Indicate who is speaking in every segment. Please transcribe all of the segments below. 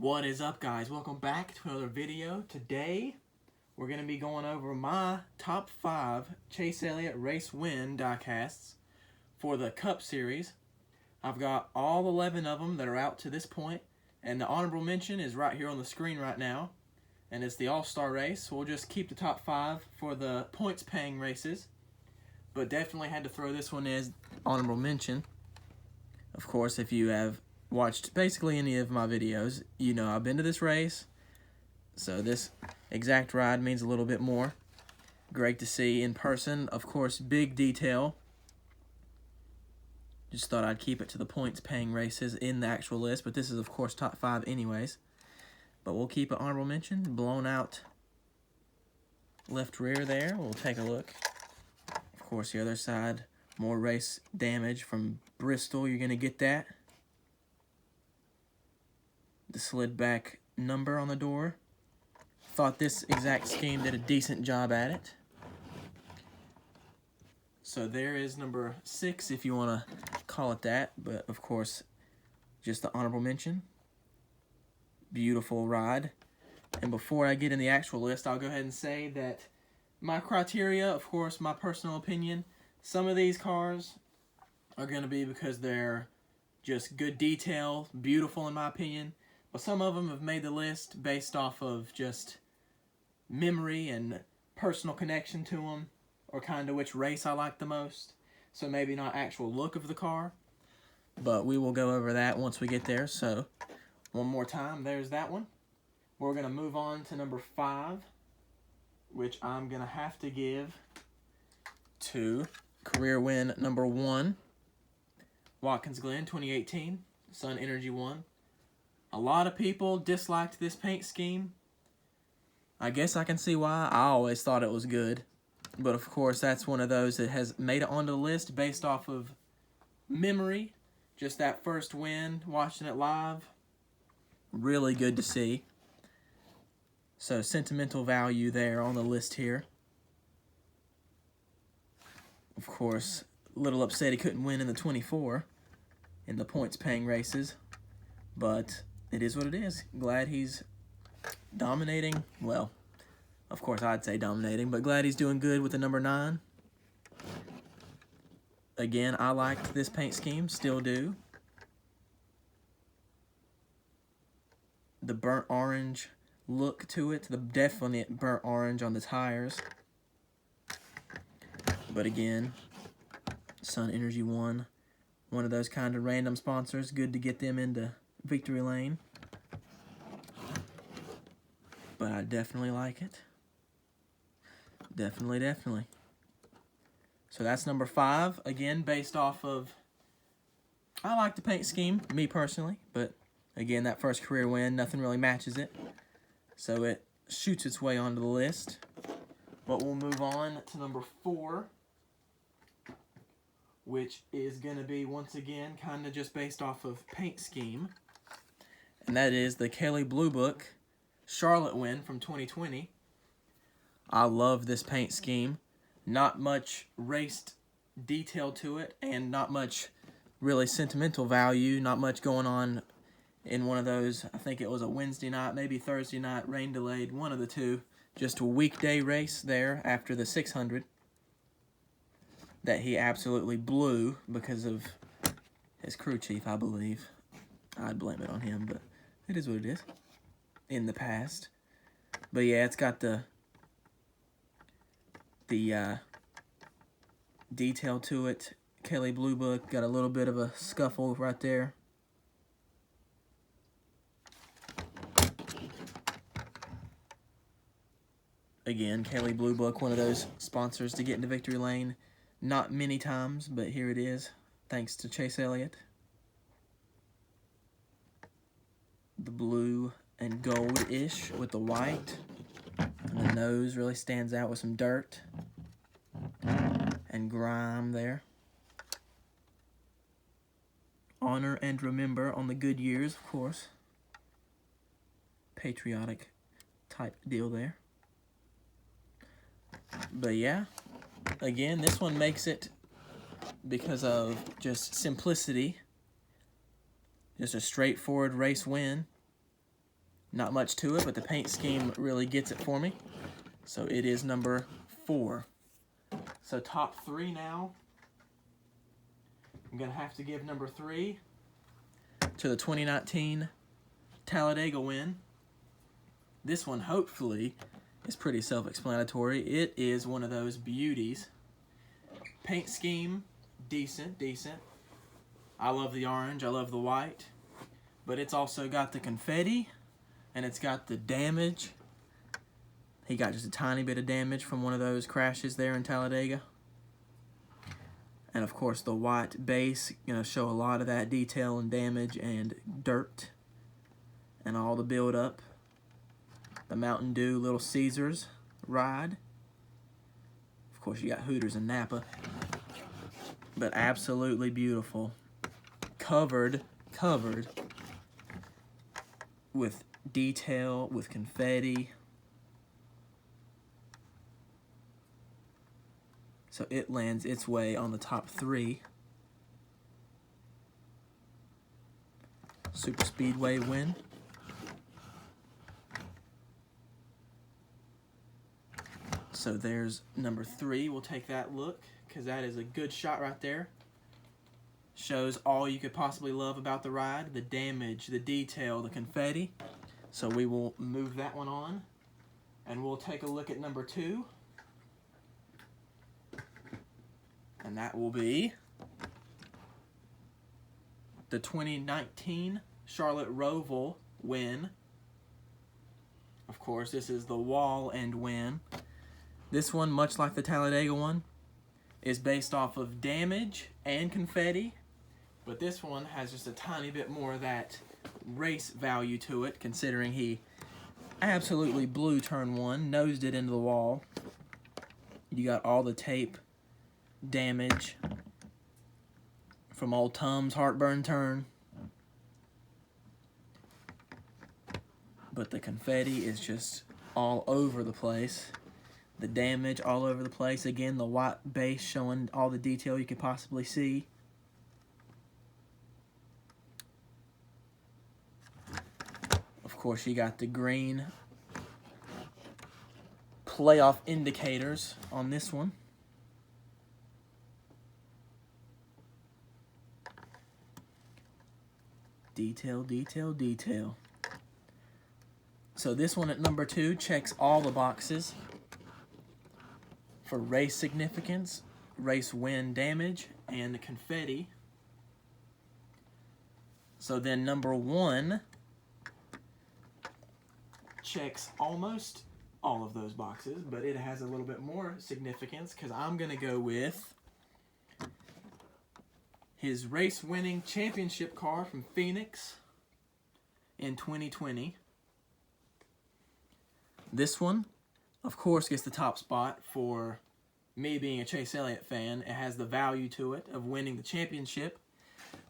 Speaker 1: What is up, guys? Welcome back to another video. Today we're going to be going over my top 5 Chase Elliott race win diecasts for the Cup Series. I've got all 11 of them that are out to this point, and the honorable mention is right here on the screen right now, and it's the All-Star race. We'll just keep the top 5 for the points-paying races, but definitely had to throw this one as honorable mention. Of course, if you have watched basically any of my videos, you know I've been to this race, so this exact ride means a little bit more. Great to see in person. Of course, big detail. Just thought I'd keep it to the points paying races in the actual list, but this is of course top 5 anyways. But we'll keep an honorable mention. Blown out left rear there. We'll take a look. Of course, the other side, more race damage from Bristol. You're going to get that. The slid back number on the door. Thought this exact scheme did a decent job at it. So there is number 6 if you want to call it that, but of course just the honorable mention. Beautiful ride. And before I get in the actual list, I'll go ahead and say that my criteria, of course, my personal opinion, some of these cars are going to be because they're just good detail, beautiful in my opinion. But some of them have made the list based off of just memory and personal connection to them, or kind of which race I like the most. So maybe not actual look of the car, but we will go over that once we get there. So one more time, there's that one. We're going to move on to number 5, which I'm going to have to give to career win number 1, Watkins Glen 2018, Sun Energy 1. A lot of people disliked this paint scheme. I guess I can see why. I always thought it was good. But of course, that's one of those that has made it onto the list based off of memory. Just that first win, watching it live. Really good to see. So sentimental value there on the list here. Of course, a little upset he couldn't win in the 24 in the points paying races. But it is what it is. Glad he's dominating. Well, of course I'd say dominating, but glad he's doing good with the number 9. Again, I liked this paint scheme, still do. The burnt orange look to it, the definite burnt orange on the tires. But again, Sun Energy 1, one of those kind of random sponsors. Good to get them into victory lane. But I definitely like it. Definitely. So that's number 5. Again, based off of, I like the paint scheme, me personally. But again, that first career win, nothing really matches it. So it shoots its way onto the list. But we'll move on to number 4, which is going to be, once again, kind of just based off of paint scheme. And that is the Kelley Blue Book Charlotte Win from 2020. I love this paint scheme. Not much raced detail to it, and not much really sentimental value. Not much going on in one of those. I think it was a Wednesday night, maybe Thursday night, rain delayed, one of the two. Just a weekday race there after the 600 that he absolutely blew because of his crew chief, I believe. I'd blame it on him, but it is what it is in the past. But yeah, it's got the detail to it. Kelley Blue Book got a little bit of a scuffle right there. Again, Kelley Blue Book, one of those sponsors to get into victory lane. Not many times, but here it is, thanks to Chase Elliott. The blue and gold-ish with the white. And the nose really stands out with some dirt and grime there. Honor and remember on the good years, of course. Patriotic type deal there. But yeah, again, this one makes it because of just simplicity. Just a straightforward race win. Not much to it, but the paint scheme really gets it for me. So it is number 4. So top 3 now. I'm going to have to give number 3 to the 2019 Talladega Win. This one, hopefully, is pretty self-explanatory. It is one of those beauties. Paint scheme, decent. I love the orange, I love the white. But it's also got the confetti, and it's got the damage. He got just a tiny bit of damage from one of those crashes there in Talladega. And of course the white base, show a lot of that detail and damage and dirt and all the build-up. The Mountain Dew Little Caesars ride. Of course, you got Hooters and Napa. But absolutely beautiful. Covered with detail, with confetti. So it lands its way on the top 3. Super Speedway Win. So there's number 3. We'll take that look, because that is a good shot right there. Shows all you could possibly love about the ride. The damage, the detail, the confetti. So we will move that one on. And we'll take a look at number 2. And that will be the 2019 Charlotte Rovel Win. Of course, this is the wall and win. This one, much like the Talladega one, is based off of damage and confetti, but this one has just a tiny bit more of that race value to it, considering he absolutely blew turn 1, nosed it into the wall. You got all the tape damage from old Tom's heartburn turn. But the confetti is just all over the place. The damage all over the place. Again, the white base showing all the detail you could possibly see. Of course, you got the green playoff indicators on this one. Detail. So this one at number 2 checks all the boxes for race significance, race win damage, and the confetti. So then number 1 checks almost all of those boxes, but it has a little bit more significance because I'm going to go with his race-winning championship car from Phoenix in 2020. This one, of course, gets the top spot for me being a Chase Elliott fan. It has the value to it of winning the championship,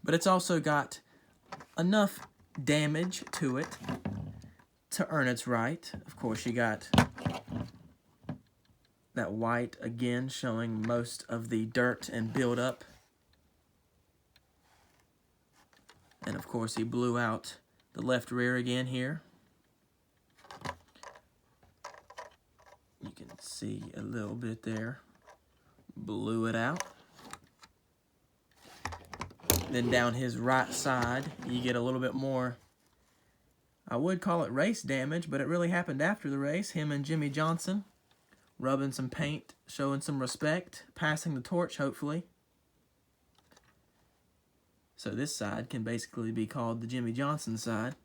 Speaker 1: but it's also got enough damage to it to earn its right. Of course, you got that white again showing most of the dirt and build-up. And of course, he blew out the left rear again here. You can see a little bit there. Blew it out. Then down his right side, you get a little bit more, I would call it race damage, but it really happened after the race. Him and Jimmy Johnson rubbing some paint, showing some respect, passing the torch, hopefully. So this side can basically be called the Jimmy Johnson side.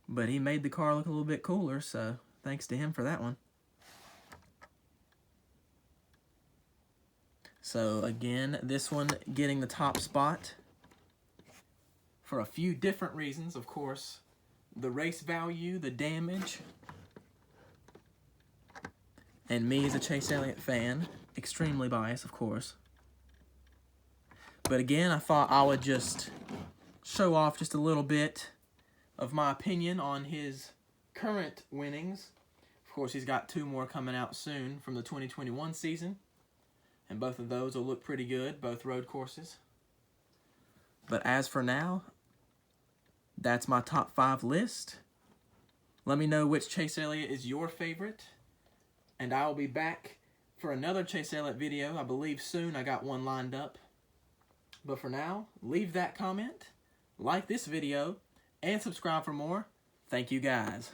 Speaker 1: But he made the car look a little bit cooler, so thanks to him for that one. So again, this one getting the top spot for a few different reasons, of course. The race value, the damage, and me as a Chase Elliott fan, extremely biased, of course. But again, I thought I would just show off just a little bit of my opinion on his current winnings. Of course, he's got 2 more coming out soon from the 2021 season. And both of those will look pretty good, both road courses. But as for now, that's my top 5 list. Let me know which Chase Elliott is your favorite, and I will be back for another Chase Elliott video, I believe soon. I got one lined up. But for now, leave that comment, like this video, and subscribe for more. Thank you guys.